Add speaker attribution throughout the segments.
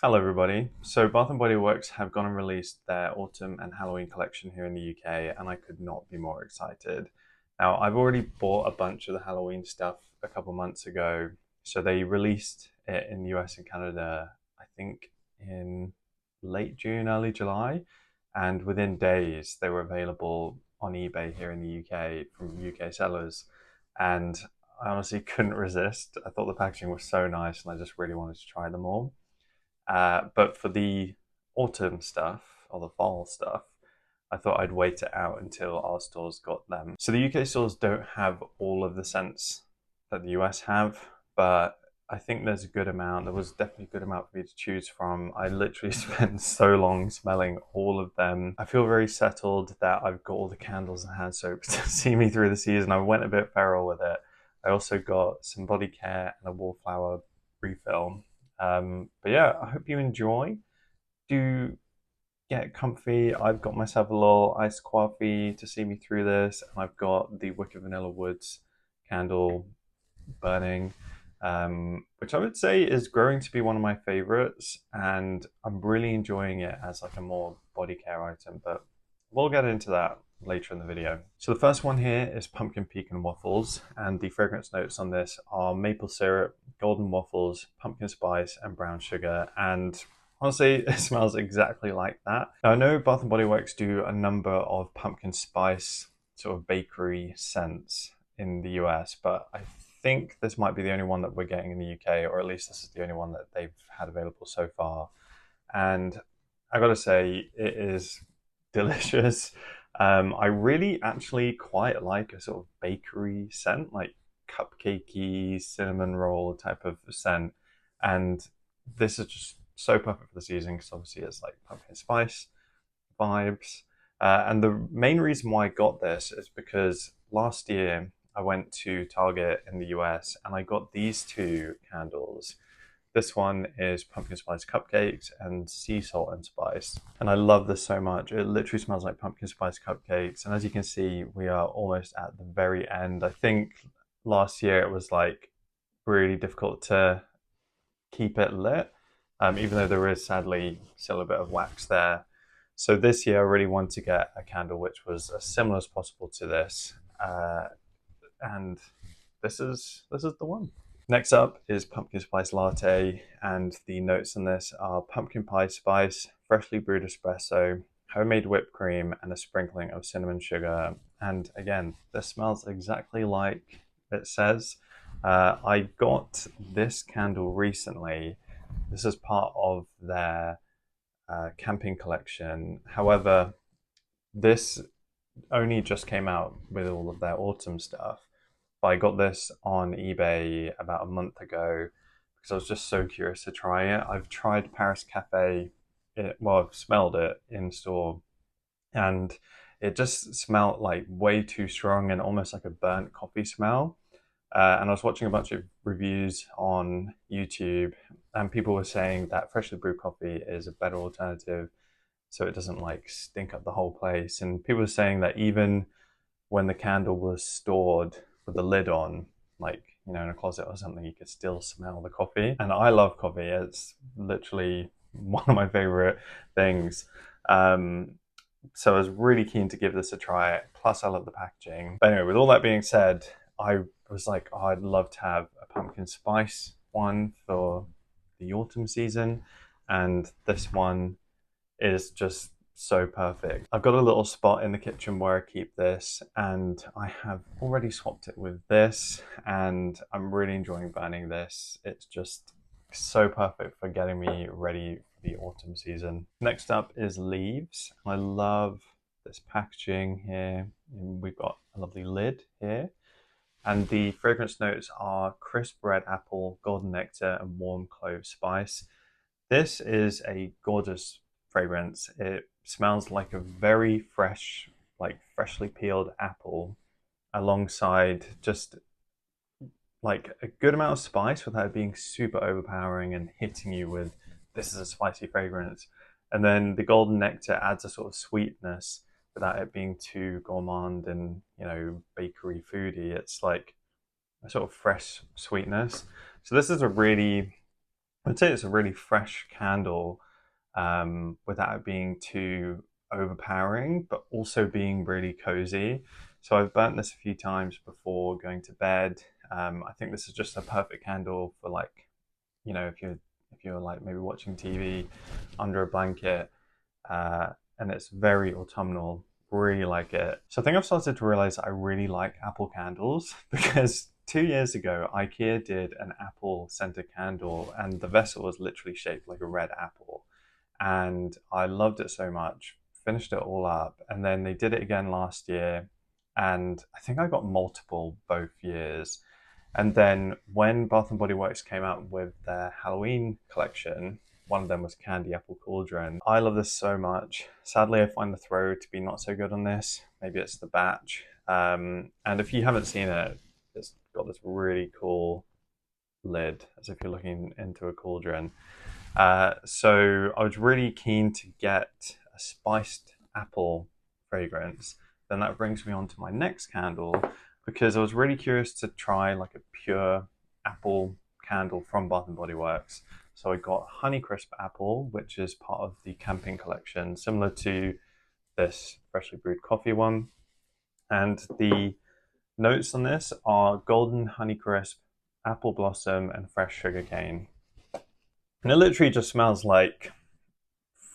Speaker 1: Hello everybody. So Bath& Body Works have gone and released their autumn and Halloween collection here in the UK, and I could not be more excited. Now, I've already bought a bunch of the Halloween stuff a couple months ago. So they released it in the US and Canada, I think in late June, early July, and within days they were available on eBay here in the UK from UK sellers. And I honestly couldn't resist. I thought the packaging was so nice and I just really wanted to try them all. But for the autumn stuff or the fall stuff, I thought I'd wait it out until our stores got them. So the UK stores don't have all of the scents that the US have, but I think there's a good amount. There was definitely a good amount for me to choose from. I literally spent so long smelling all of them. I feel very settled that I've got all the candles and hand soaps to see me through the season. I went a bit feral with it. I also got some body care and a Wallflower refill. But yeah, I hope you enjoy. Do get comfy. I've got myself a little iced coffee to see me through this, and I've got the Wicked Vanilla Woods candle burning, which I would say is growing to be one of my favorites, and I'm really enjoying it as like a more body care item, but we'll get into that later in the video. So the first one here is pumpkin pecan waffles, and the fragrance notes on this are maple syrup, golden waffles, pumpkin spice, and brown sugar. And honestly, it smells exactly like that. Now, I know Bath and Body Works do a number of pumpkin spice sort of bakery scents in the US, but I think this might be the only one that we're getting in the UK, or at least this is the only one that they've had available so far. And I gotta say, it is delicious. I really actually quite like a sort of bakery scent, like cupcakey, cinnamon roll type of scent. And this is just so perfect for the season because obviously it's like pumpkin spice vibes. And the main reason why I got this is because last year I went to Target in the US and I got these two candles. This one is pumpkin spice cupcakes and sea salt and spice. And I love this so much. It literally smells like pumpkin spice cupcakes. And as you can see, we are almost at the very end. I think last year it was like really difficult to keep it lit, even though there is sadly still a bit of wax there. So this year I really wanted to get a candle which was as similar as possible to this. And this is the one. Next up is pumpkin spice latte, and the notes in this are pumpkin pie spice, freshly brewed espresso, homemade whipped cream, and a sprinkling of cinnamon sugar. And again, this smells exactly like it says. I got this candle recently. This is part of their camping collection. However, this only just came out with all of their autumn stuff. But I got this on eBay about a month ago because I was just so curious to try it. I've tried Paris Cafe, well, I've smelled it in store, and it just smelled like way too strong and almost like a burnt coffee smell. And I was watching a bunch of reviews on YouTube, and people were saying that freshly brewed coffee is a better alternative so it doesn't like stink up the whole place. And people were saying that even when the candle was stored with the lid on, like, you know, in a closet or something, you could still smell the coffee. And I love coffee. It's literally one of my favorite things. So I was really keen to give this a try. Plus, I love the packaging. But anyway, with all that being said, I was like, oh, I'd love to have a pumpkin spice one for the autumn season. And this one is just so perfect. I've got a little spot in the kitchen where I keep this, and I have already swapped it with this, and I'm really enjoying burning this. It's just so perfect for getting me ready for the autumn season. Next up is leaves. I love this packaging here. We've got a lovely lid here. And the fragrance notes are crisp red apple, golden nectar, and warm clove spice. This is a gorgeous fragrance. It smells like a very fresh, like freshly peeled apple, alongside just like a good amount of spice without being super overpowering and hitting you with this is a spicy fragrance. And then the golden nectar adds a sort of sweetness without it being too gourmand and, you know, bakery foody. It's like a sort of fresh sweetness. So this is a really I'd say it's a really fresh candle without it being too overpowering, but also being really cozy. So I've burnt this a few times before going to bed. I think this is just a perfect candle for, like, if you're like maybe watching TV under a blanket, and it's very autumnal. Really like it. So I think I've started to realize I really like apple candles because 2 years ago, IKEA did an apple scented candle, and the vessel was literally shaped like a red apple. And I loved it so much, finished it all up, and then they did it again last year. And I think I got multiple both years. And then when Bath and Body Works came out with their Halloween collection, one of them was Candy Apple Cauldron. I love this so much. Sadly, I find the throw to be not so good on this. Maybe it's the batch. And if you haven't seen it, it's got this really cool lid, as if you're looking into a cauldron. So I was really keen to get a spiced apple fragrance. Then that brings me on to my next candle, because I was really curious to try like a pure apple candle from Bath and Body Works. So I got Honeycrisp Apple, which is part of the camping collection, similar to this freshly brewed coffee one. And the notes on this are golden honeycrisp, apple blossom, and fresh sugarcane. And it literally just smells like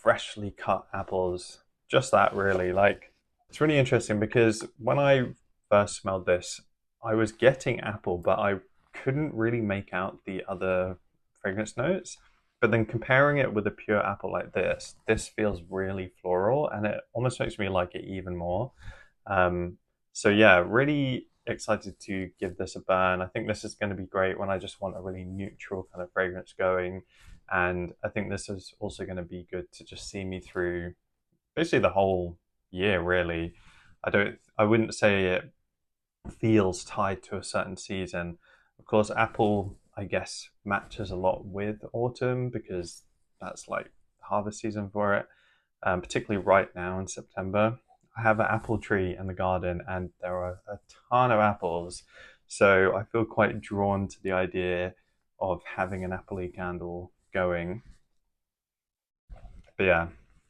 Speaker 1: freshly cut apples. Just that, really. Like, it's really interesting because when I first smelled this, I was getting apple, but I couldn't really make out the other fragrance notes. But then comparing it with a pure apple like this feels really floral, and it almost makes me like it even more. So yeah, really excited to give this a burn. I think this is going to be great when I just want a really neutral kind of fragrance going. And I think this is also going to be good to just see me through basically the whole year, really. I wouldn't say it feels tied to a certain season. Of course, apple, I guess, matches a lot with autumn because that's like harvest season for it, particularly right now in September. I have an apple tree in the garden and there are a ton of apples. So I feel quite drawn to the idea of having an appley candle going. But yeah,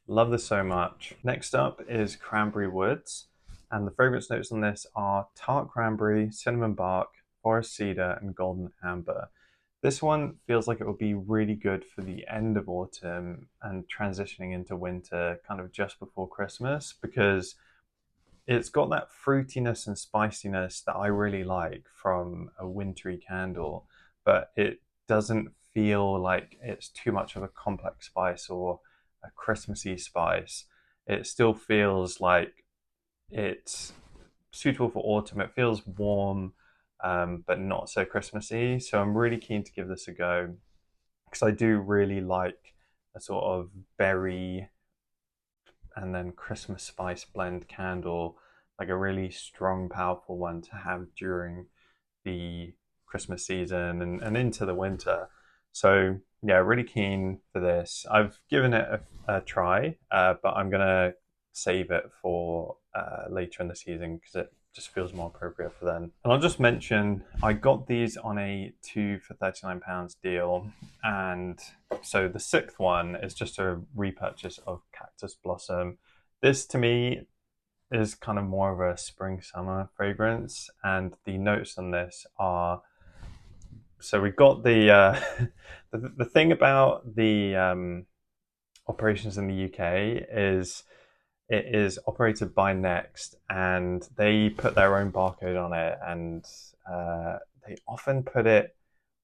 Speaker 1: love this so much. Next up is Cranberry Woods. And the fragrance notes on this are tart cranberry, cinnamon bark, forest cedar, and golden amber. This one feels like it will be really good for the end of autumn and transitioning into winter, kind of just before Christmas, because it's got that fruitiness and spiciness that I really like from a wintry candle, but it doesn't feel like it's too much of a complex spice or a Christmassy spice. It still feels like it's suitable for autumn. It feels warm, but not so Christmassy. So I'm really keen to give this a go because I do really like a sort of berry and then Christmas spice blend candle, like a really strong, powerful one to have during the Christmas season and into the winter. So yeah, really keen for this. I've given it a try, but I'm gonna save it for later in the season because it just feels more appropriate for then. And I'll just mention I got these on a 2 for £39 deal, and so the sixth one is just a repurchase of Cactus Blossom. This to me is kind of more of a spring summer fragrance, and the notes on this are, so we got the thing about the operations in the UK is it is operated by Next, and they put their own barcode on it, and they often put it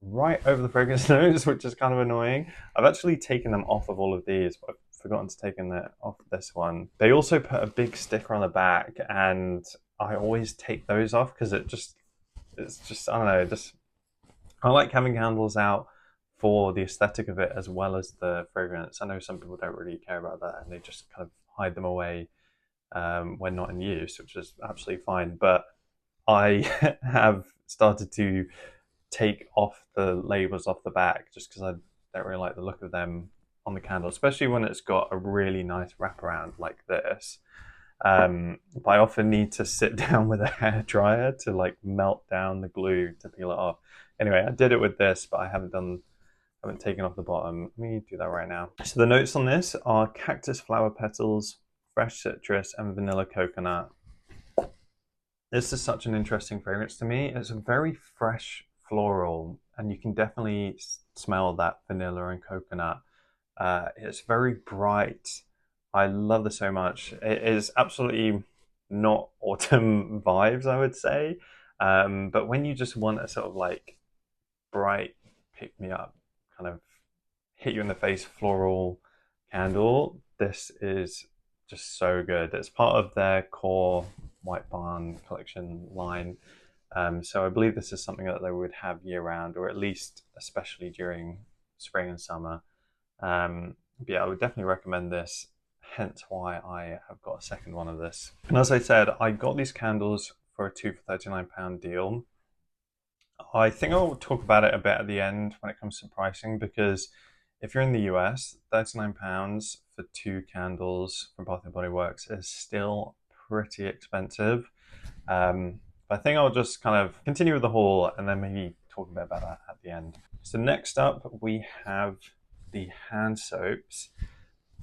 Speaker 1: right over the fragrance notes, which is kind of annoying. I've actually taken them off of all of these, but I've forgotten to take them off this one. They also put a big sticker on the back, and I always take those off because it's just I don't know, just I like having candles out for the aesthetic of it as well as the fragrance. I know some people don't really care about that and they just kind of hide them away when not in use, which is absolutely fine. But I have started to take off the labels off the back just because I don't really like the look of them on the candle, especially when it's got a really nice wraparound like this. But I often need to sit down with a hair dryer to like melt down the glue to peel it off. Anyway, I did it with this, but I haven't haven't taken off the bottom. Let me do that right now. So the notes on this are cactus flower petals, fresh citrus, and vanilla coconut. This is such an interesting fragrance to me. It's a very fresh floral, and you can definitely smell that vanilla and coconut. It's very bright. I love this so much. It is absolutely not autumn vibes, I would say. But when you just want a sort of like bright, pick me up, kind of hit you in the face floral candle, this is just so good. It's part of their core White Barn collection line. So I believe this is something that they would have year round, or at least especially during spring and summer. But yeah, I would definitely recommend this, hence why I have got a second one of this. And as I said, I got these candles for a 2 for £39 deal. I think I'll talk about it a bit at the end when it comes to pricing, because if you're in the US, £39 for 2 candles from Bath & Body Works is still pretty expensive. But I think I'll just kind of continue with the haul and then maybe talk a bit about that at the end. So next up, we have the hand soaps.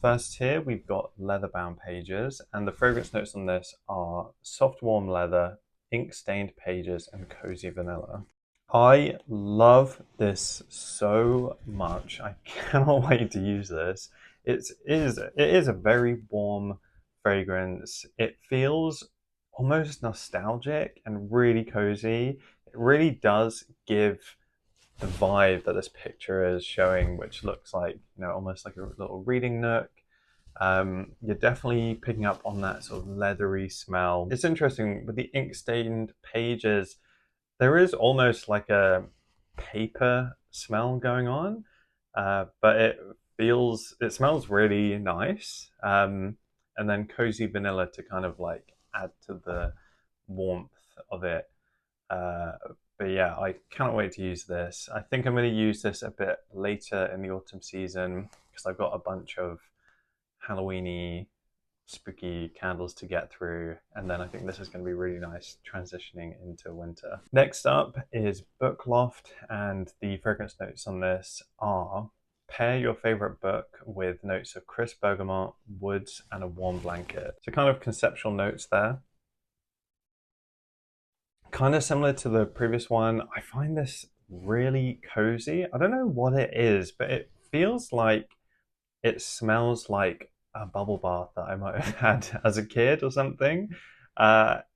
Speaker 1: First here, we've got leather-bound pages, and the fragrance notes on this are soft warm leather, ink-stained pages, and cozy vanilla. I love this so much. I cannot wait to use this. It is a very warm fragrance. It feels almost nostalgic and really cozy. It really does give the vibe that this picture is showing, which looks like, almost like a little reading nook. You're definitely picking up on that sort of leathery smell. It's interesting with the ink stained pages, there is almost like a paper smell going on, but it smells really nice. And then cozy vanilla to kind of like add to the warmth of it. But yeah, I cannot wait to use this. I think I'm going to use this a bit later in the autumn season because I've got a bunch of Halloweeny spooky candles to get through, and then I think this is going to be really nice transitioning into winter. Next up is Book Loft, and the fragrance notes on this are: pair your favorite book with notes of crisp bergamot, woods, and a warm blanket. So kind of conceptual notes there. Kind of similar to the previous one, I find this really cozy. I don't know what it is, but it feels like it smells like a bubble bath that I might have had as a kid or something.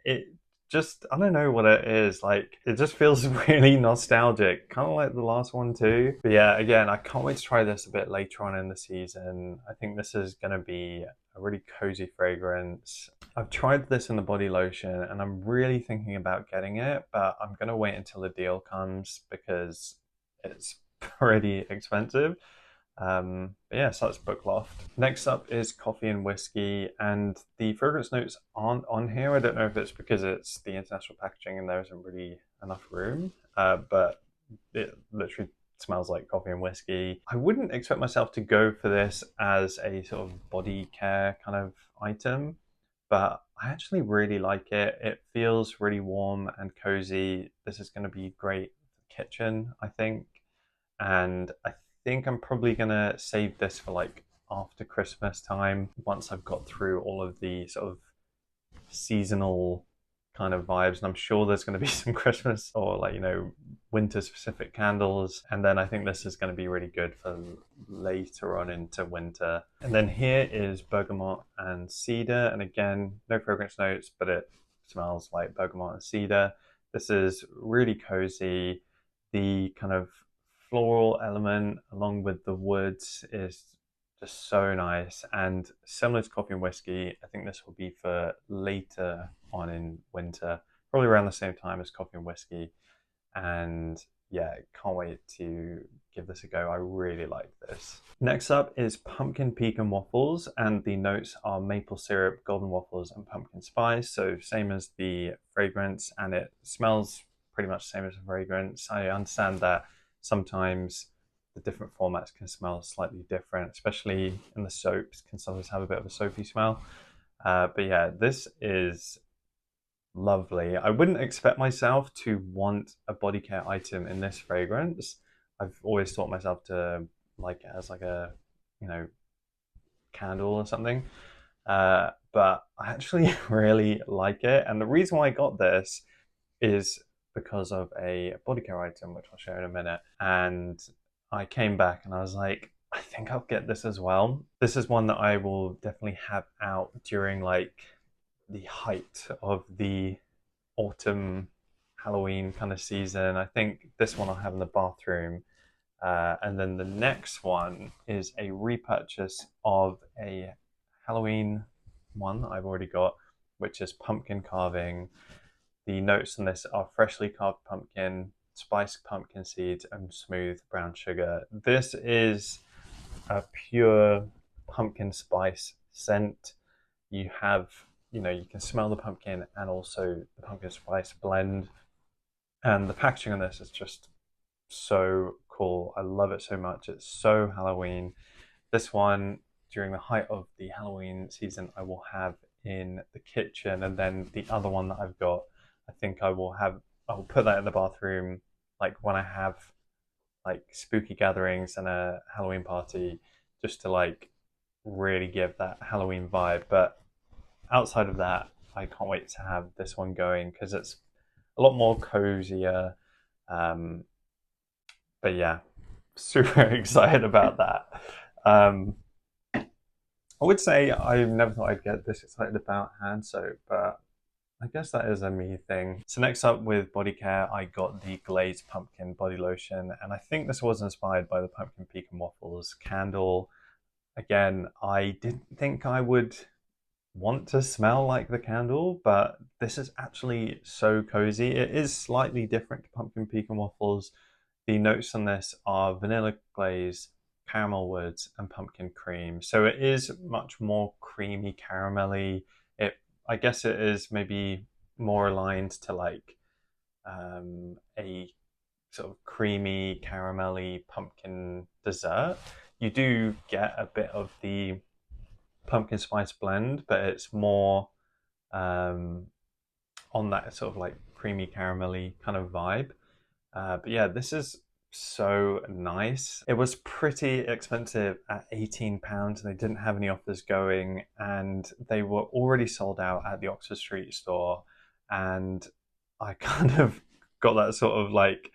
Speaker 1: It just, I don't know what it is. Like, it just feels really nostalgic, kind of like the last one too. But yeah, again, I can't wait to try this a bit later on in the season. I think this is going to be a really cozy fragrance. I've tried this in the body lotion and I'm really thinking about getting it, but I'm going to wait until the deal comes because it's pretty expensive. But yeah, so that's Book Loft. Next up is Coffee and Whiskey, and the fragrance notes aren't on here. I don't know if it's because it's the international packaging and there isn't really enough room, but it literally smells like coffee and whiskey. I wouldn't expect myself to go for this as a sort of body care kind of item, but I actually really like it. It feels really warm and cozy. This is going to be great for the kitchen, I think, and I think I'm probably gonna save this for like after Christmas time, once I've got through all of the sort of seasonal kind of vibes. And I'm sure there's going to be some Christmas or like, winter specific candles. And then I think this is going to be really good for later on into winter. And then here is Bergamot and Cedar. And again, no fragrance notes, but it smells like bergamot and cedar. This is really cozy. The kind of floral element along with the woods is just so nice, and similar to coffee and whiskey, I think this will be for later on in winter, probably around the same time as coffee and whiskey. And yeah, can't wait to give this a go. I really like this. Next up is Pumpkin Pecan Waffles, and the notes are maple syrup, golden waffles, and pumpkin spice. So same as the fragrance, and it smells pretty much the same as the fragrance. I understand that sometimes the different formats can smell slightly different, especially in the soaps, can sometimes have a bit of a soapy smell. But yeah, this is lovely. I wouldn't expect myself to want a body care item in this fragrance. I've always taught myself to like it as like a, you know, candle or something. But I actually really like it. And the reason why I got this is because of a body care item, which I'll show in a minute. And I came back and I was like, I think I'll get this as well. This is one that I will definitely have out during like the height of the autumn Halloween kind of season. I think this one I'll have in the bathroom. And then the next one is a repurchase of a Halloween one that I've already got, which is pumpkin carving. The notes on this are freshly carved pumpkin, spiced pumpkin seeds, and smooth brown sugar. This is a pure pumpkin spice scent. You have, you know, you can smell the pumpkin and also the pumpkin spice blend. And the packaging on this is just so cool. I love it so much. It's so Halloween. This one, during the height of the Halloween season, I will have in the kitchen, and then the other one that I've got, I think I will put that in the bathroom, like when I have like spooky gatherings and a Halloween party, just to like really give that Halloween vibe. But outside of that, I can't wait to have this one going because it's a lot more cozier. Um, but yeah, super excited about that. Um, I would say I never thought I'd get this excited about hand soap, but I guess that is a me thing. So next up with body care, I got the Glazed Pumpkin body lotion, and I think this was inspired by the Pumpkin Pecan Waffles candle. Again, I didn't think I would want to smell like the candle, but this is actually so cozy. It is slightly different to Pumpkin Pecan Waffles. The notes on this are vanilla glaze, caramel woods, and pumpkin cream. So it is much more creamy, caramelly. I guess it is maybe more aligned to like a sort of creamy, caramelly pumpkin dessert. You do get a bit of the pumpkin spice blend, but it's more um, on that sort of like creamy, caramelly kind of vibe. But yeah, this is so nice. It was pretty expensive at £18. They didn't have any offers going, and they were already sold out at the Oxford Street store. And I kind of got that sort of like,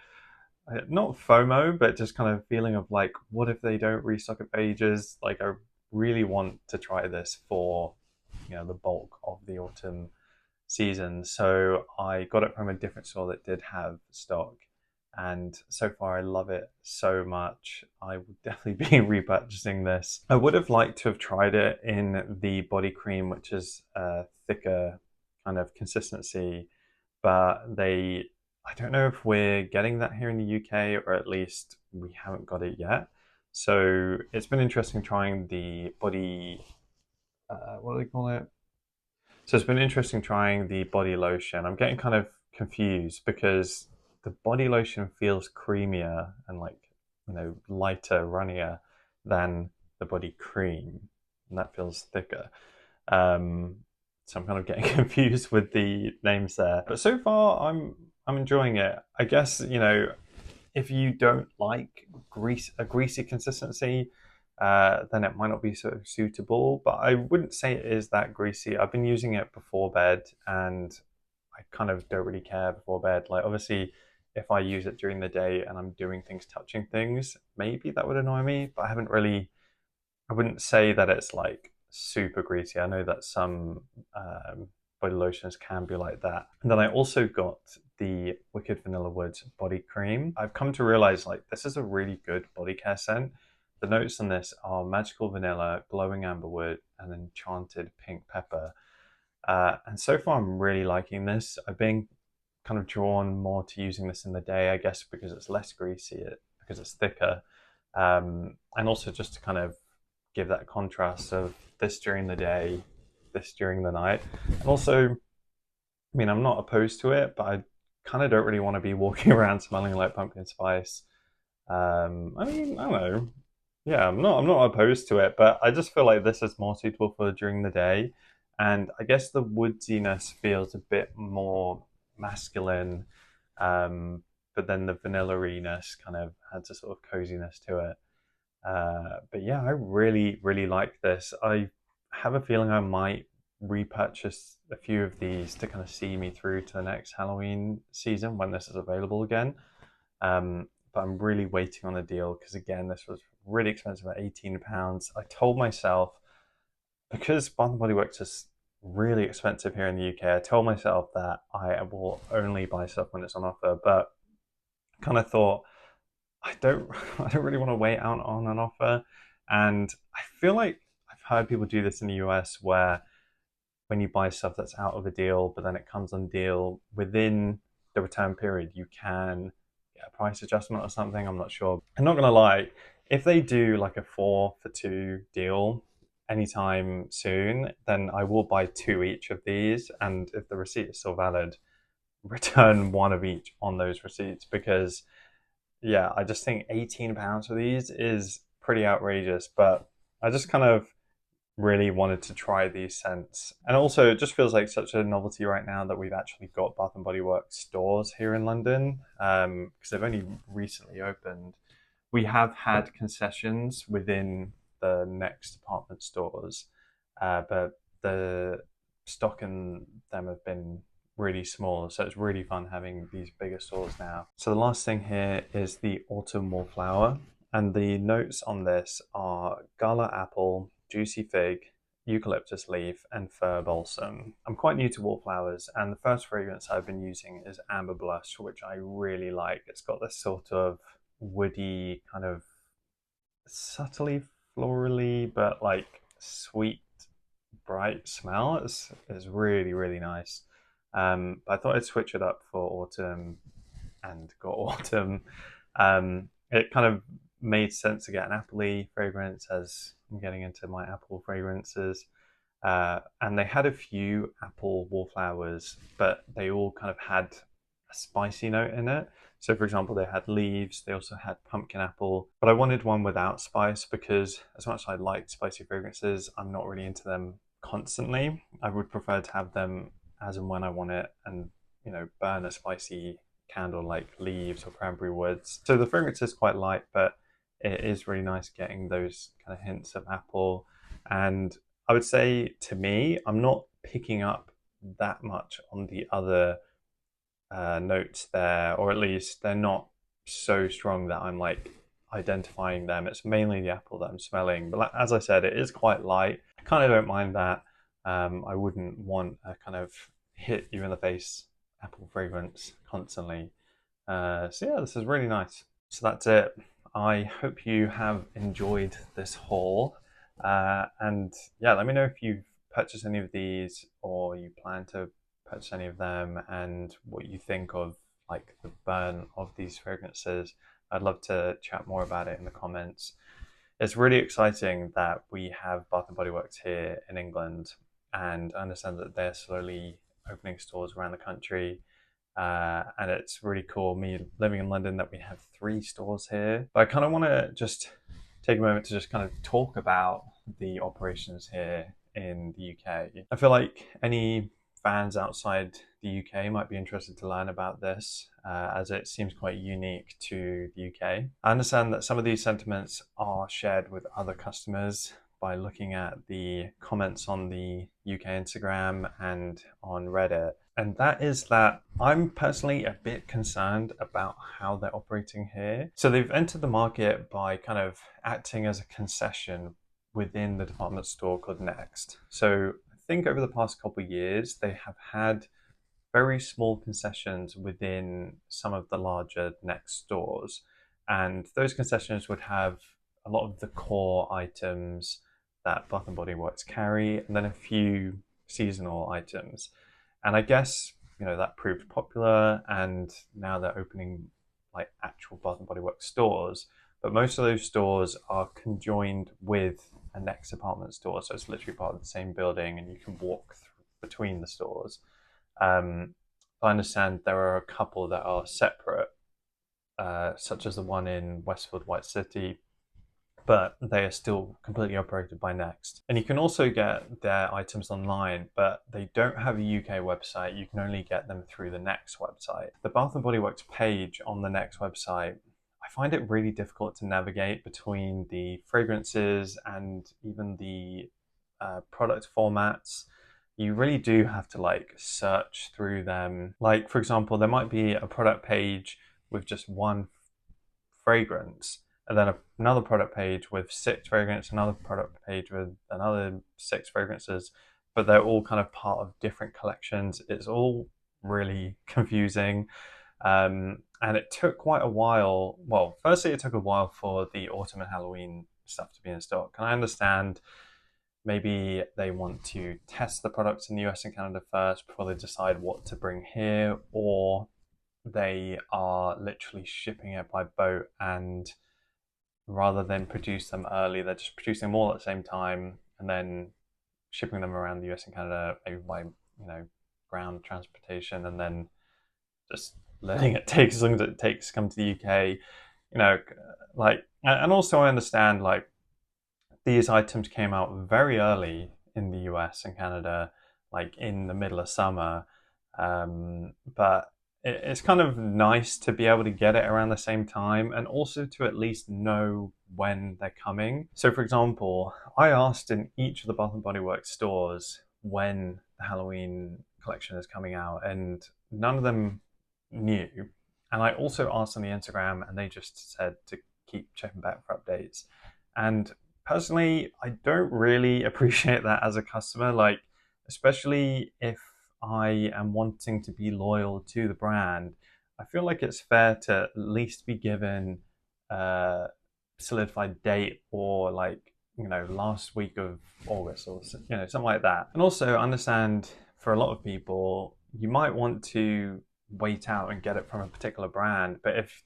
Speaker 1: not FOMO, but just kind of feeling of like, what if they don't restock it for ages? Like, I really want to try this for, you know, the bulk of the autumn season. So I got it from a different store that did have stock. And so far, I love it so much. I would definitely be repurchasing this. I would have liked to have tried it in the body cream, which is a thicker kind of consistency, but I don't know if we're getting that here in the UK, or at least we haven't got it yet. So it's been interesting trying the body, what do they call it? So it's been interesting trying the body lotion. I'm getting kind of confused because the body lotion feels creamier and like, you know, lighter, runnier than the body cream, and that feels thicker. Um, so I'm kind of getting confused with the names there. But so far, I'm enjoying it. I guess, you know, if you don't like a greasy consistency, then it might not be so suitable. But I wouldn't say it is that greasy. I've been using it before bed, and I kind of don't really care before bed. Like, obviously, if I use it during the day and I'm doing things, touching things, maybe that would annoy me. But I wouldn't say that it's like super greasy. I know that some body lotions can be like that. And then I also got the Wicked Vanilla Woods body cream. I've come to realize like this is a really good body care scent. The notes on this are magical vanilla, glowing amberwood, and enchanted pink pepper. And so far, I'm really liking this. I've been kind of drawn more to using this in the day, I guess, because it's less greasy, because it's thicker, and also just to kind of give that contrast of this during the day, this during the night. And also, I mean, I'm not opposed to it, but I kind of don't really want to be walking around smelling like pumpkin spice. I mean, I don't know. Yeah, I'm not opposed to it, but I just feel like this is more suitable for during the day. And I guess the woodiness feels a bit more masculine. Um, but then the vanilla-iness kind of adds a sort of coziness to it. But yeah, I really, really like this. I have a feeling I might repurchase a few of these to kind of see me through to the next Halloween season when this is available again. But I'm really waiting on a deal because, again, this was really expensive at £18. I told myself, because Bath and Body Works is really expensive here in the UK, I told myself that I will only buy stuff when it's on offer, but kind of thought, I don't I don't really want to wait out on an offer. And I feel like I've heard people do this in the US where when you buy stuff that's out of a deal, but then it comes on deal within the return period, you can get a price adjustment or something. I'm not sure. I'm not gonna lie, if they do like a 4 for 2 deal anytime soon, then I will buy 2 each of these. And if the receipt is still valid, return 1 of each on those receipts, because yeah, I just think £18 for these is pretty outrageous. But I just kind of really wanted to try these scents. And also, it just feels like such a novelty right now that we've actually got Bath and Body Works stores here in London, because they've only recently opened. We have had concessions within the next department stores, but the stock in them have been really small, so it's really fun having these bigger stores now. So the last thing here is the Autumn Wallflower, and the notes on this are gala apple, juicy fig, eucalyptus leaf, and fir balsam. I'm quite new to Wallflowers, and the first fragrance I've been using is Amber Blush, which I really like. It's got this sort of woody, kind of subtly florally, but like sweet, bright smell. It's really, really nice. But I thought I'd switch it up for autumn, and got autumn. It kind of made sense to get an appley fragrance as I'm getting into my apple fragrances. And they had a few apple wallflowers, but they all kind of had a spicy note in it. So, for example, they had leaves, they also had pumpkin apple, but I wanted one without spice because, as much as I like spicy fragrances, I'm not really into them constantly. I would prefer to have them as and when I want it, and burn a spicy candle like leaves or Cranberry Woods. So the fragrance is quite light, but it is really nice getting those kind of hints of apple. And I would say, to me, I'm not picking up that much on the other notes there, or at least they're not so strong that I'm like identifying them. It's mainly the apple that I'm smelling. But as I said, it is quite light. I kind of don't mind that. I wouldn't want a kind of hit you in the face apple fragrance constantly. So yeah, this is really nice. So that's it. I hope you have enjoyed this haul. And yeah, let me know if you've purchased any of these or you plan to purchase any of them, and what you think of like the burn of these fragrances. I'd love to chat more about it in the comments. It's really exciting that we have Bath and Body Works here in England, and I understand that they're slowly opening stores around the country. And it's really cool, me living in London, that we have 3 stores here. But I kind of want to just take a moment to just kind of talk about the operations here in the UK. I feel like any fans outside the UK might be interested to learn about this, as it seems quite unique to the UK. I understand that some of these sentiments are shared with other customers by looking at the comments on the UK Instagram and on Reddit. And that is that I'm personally a bit concerned about how they're operating here. So they've entered the market by kind of acting as a concession within the department store called Next. So I think over the past couple of years, they have had very small concessions within some of the larger Next stores. And those concessions would have a lot of the core items that Bath and Body Works carry, and then a few seasonal items. And I guess, that proved popular, and now they're opening like actual Bath and Body Works stores. But most of those stores are conjoined with a Next department store, so it's literally part of the same building, and you can walk between the stores. I understand there are a couple that are separate, such as the one in Westfield White City, but they are still completely operated by Next. And you can also get their items online, but they don't have a UK website. You can only get them through the Next website. The Bath & Body Works page on the Next website, I find it really difficult to navigate between the fragrances and even the product formats. You really do have to like search through them. Like, for example, there might be a product page with just one fragrance, and then another product page with 6 fragrances, another product page with another 6 fragrances, but they're all kind of part of different collections. It's all really confusing. And it took quite a while. Well, firstly, it took a while for the autumn and Halloween stuff to be in stock. And I understand maybe they want to test the products in the US and Canada first before they decide what to bring here, or they are literally shipping it by boat, and rather than produce them early, they're just producing them all at the same time and then shipping them around the US and Canada, maybe by ground transportation, and then just letting it take as long as it takes to come to the UK. And also I understand like these items came out very early in the US and Canada, like in the middle of summer, but it's kind of nice to be able to get it around the same time, and also to at least know when they're coming. So for example, I asked in each of the Bath & Body Works stores when the Halloween collection is coming out, and none of them knew. And I also asked on the Instagram, and they just said to keep checking back for updates. And personally, I don't really appreciate that as a customer, like especially if I am wanting to be loyal to the brand. I feel like it's fair to at least be given a solidified date, or like last week of August, or something like that. And also understand, for a lot of people, you might want to wait out and get it from a particular brand, but if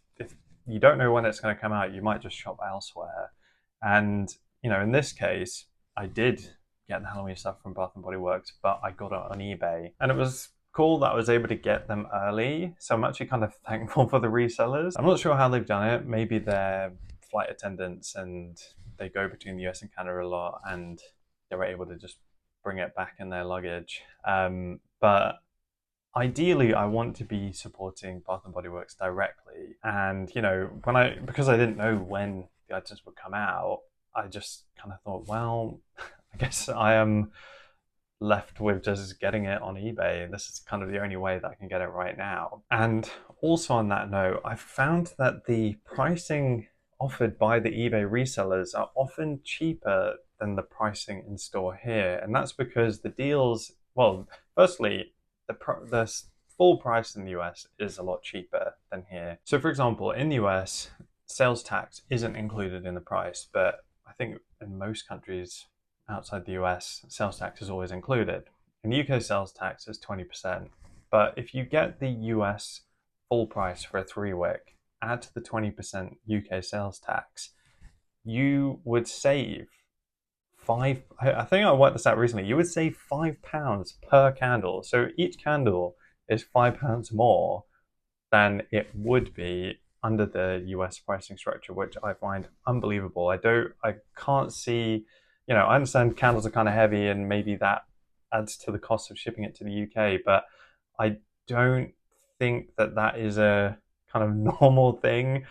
Speaker 1: you don't know when it's going to come out, you might just shop elsewhere. And in this case, I did get the Halloween stuff from Bath & Body Works, but I got it on eBay. And it was cool that I was able to get them early. So I'm actually kind of thankful for the resellers. I'm not sure how they've done it. Maybe they're flight attendants and they go between the US and Canada a lot, and they were able to just bring it back in their luggage. But ideally, I want to be supporting Bath & Body Works directly. And, because I didn't know when the items would come out, I just kind of thought, well, I guess I am left with just getting it on eBay. This is kind of the only way that I can get it right now. And also on that note, I've found that the pricing offered by the eBay resellers are often cheaper than the pricing in store here. And that's because the deals, well, firstly, the full price in the US is a lot cheaper than here. So for example, in the US, sales tax isn't included in the price, but I think in most countries outside the US, sales tax is always included. In the UK, sales tax is 20%. But if you get the US full price for a 3-wick, add to the 20% UK sales tax, you would save I think I worked this out recently, you would save £5 per candle. So each candle is £5 more than it would be under the US pricing structure, which I find unbelievable. I can't see, I understand candles are kind of heavy and maybe that adds to the cost of shipping it to the UK, but I don't think that is a kind of normal thing.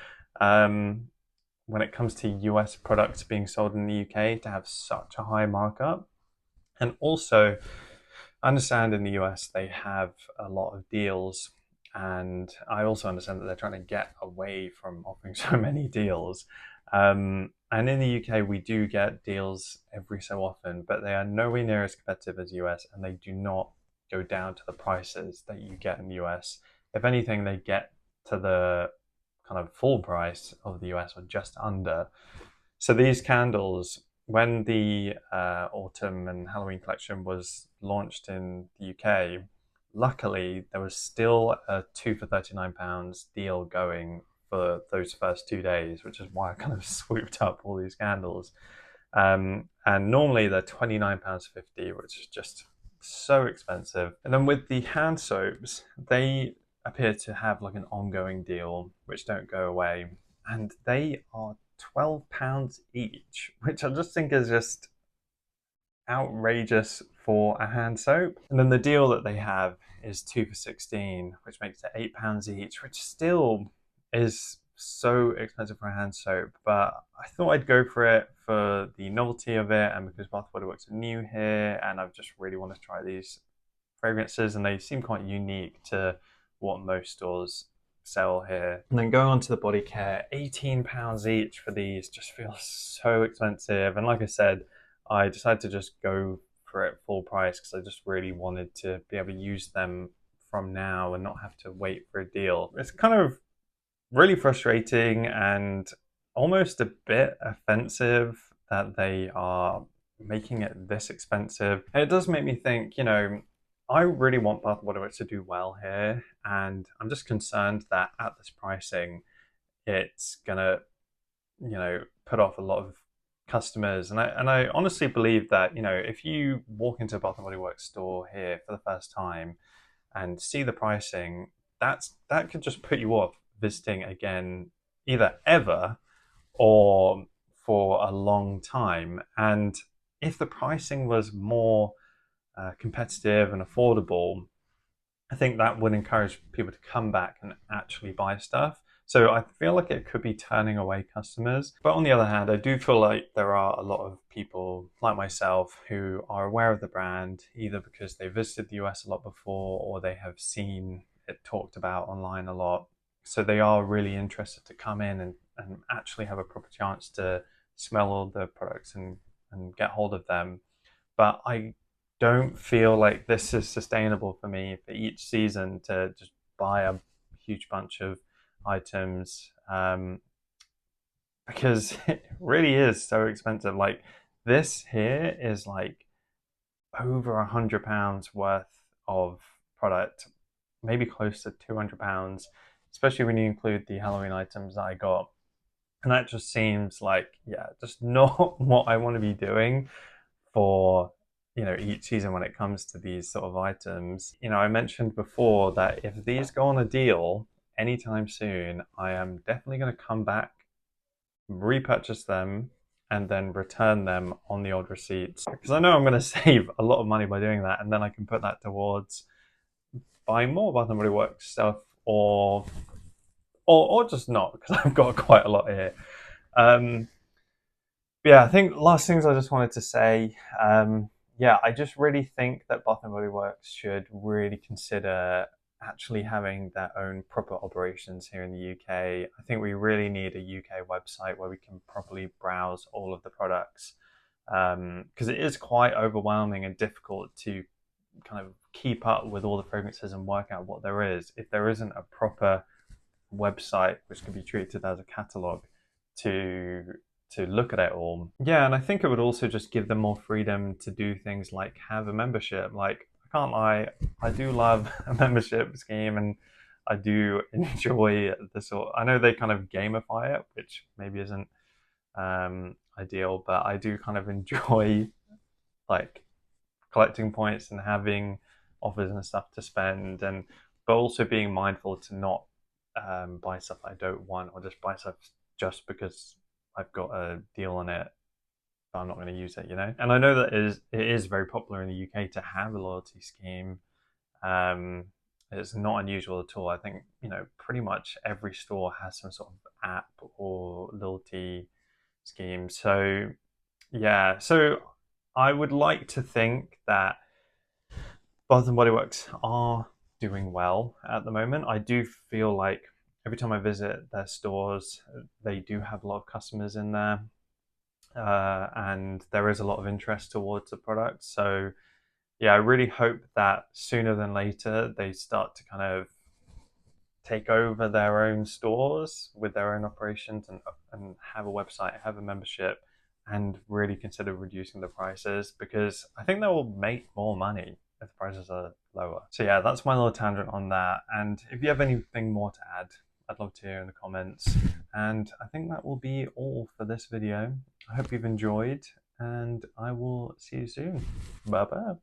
Speaker 1: When it comes to US products being sold in the UK, to have such a high markup. And also, I understand in the US they have a lot of deals, and I also understand that they're trying to get away from offering so many deals. And in the UK, we do get deals every so often, but they are nowhere near as competitive as US, and they do not go down to the prices that you get in the US. If anything, they get to the kind of full price of the US, or just under. So these candles, when the autumn and Halloween collection was launched in the UK, luckily there was still a 2 for £39 deal going for those first 2 days, which is why I kind of swooped up all these candles. And normally they're £29.50, which is just so expensive. And then with the hand soaps, appear to have like an ongoing deal which don't go away, and they are £12 each, which I just think is just outrageous for a hand soap. And then the deal that they have is 2 for 16, which makes it £8 each, which still is so expensive for a hand soap. But I thought I'd go for it for the novelty of it, and because Bath & Body Works are new here, and I just really want to try these fragrances, and they seem quite unique to what most stores sell here. And then going on to the body care, £18 each for these just feels so expensive. And like I said, I decided to just go for it full price because I just really wanted to be able to use them from now and not have to wait for a deal. It's kind of really frustrating and almost a bit offensive that they are making it this expensive. And it does make me think, you know, I really want Bath & Body Works to do well here, and I'm just concerned that at this pricing, it's gonna, you know, put off a lot of customers. And I honestly believe that, you know, if you walk into a Bath & Body Works store here for the first time and see the pricing, that could just put you off visiting again, either ever or for a long time. And if the pricing was more competitive and affordable, I think that would encourage people to come back and actually buy stuff. So I feel like it could be turning away customers. But on the other hand, I do feel like there are a lot of people like myself who are aware of the brand, either because they visited the US a lot before or they have seen it talked about online a lot. So they are really interested to come in and actually have a proper chance to smell all the products and get hold of them. But I don't feel like this is sustainable for me for each season to just buy a huge bunch of items, because it really is so expensive. Like this here is like over £100 worth of product, maybe close to £200, especially when you include the Halloween items that I got. And that just seems like, yeah, just not what I want to be doing for, you know, each season when it comes to these sort of items. You know, I mentioned before that if these go on a deal anytime soon, I am definitely going to come back, repurchase them, and then return them on the old receipts, because I know I'm going to save a lot of money by doing that, and then I can put that towards buying more Bath & Body Works stuff, or just not, because I've got quite a lot here. Yeah, I think last things I just wanted to say, yeah, I just really think that Bath & Body Works should really consider actually having their own proper operations here in the UK. I think we really need a UK website where we can properly browse all of the products, because it is quite overwhelming and difficult to kind of keep up with all the fragrances and work out what there is if there isn't a proper website which can be treated as a catalogue to look at it all. Yeah, and I think it would also just give them more freedom to do things like have a membership. Like, I can't lie, I do love a membership scheme, and I do enjoy the sort. I know they kind of gamify it, which maybe isn't ideal, but I do kind of enjoy like collecting points and having offers and stuff to spend, and but also being mindful to not buy stuff I don't want, or just buy stuff just because I've got a deal on it, but I'm not going to use it, you know? And I know that it is very popular in the UK to have a loyalty scheme. It's not unusual at all. I think, you know, pretty much every store has some sort of app or loyalty scheme. So, yeah. So I would like to think that Bath & Body Works are doing well at the moment. I do feel like every time I visit their stores, they do have a lot of customers in there, and there is a lot of interest towards the product. So yeah, I really hope that sooner than later they start to kind of take over their own stores with their own operations, and have a website, have a membership, and really consider reducing the prices, because I think they will make more money if the prices are lower. So yeah, that's my little tangent on that. And if you have anything more to add, I'd love to hear in the comments. And I think that will be all for this video. I hope you've enjoyed, and I will see you soon. Bye bye.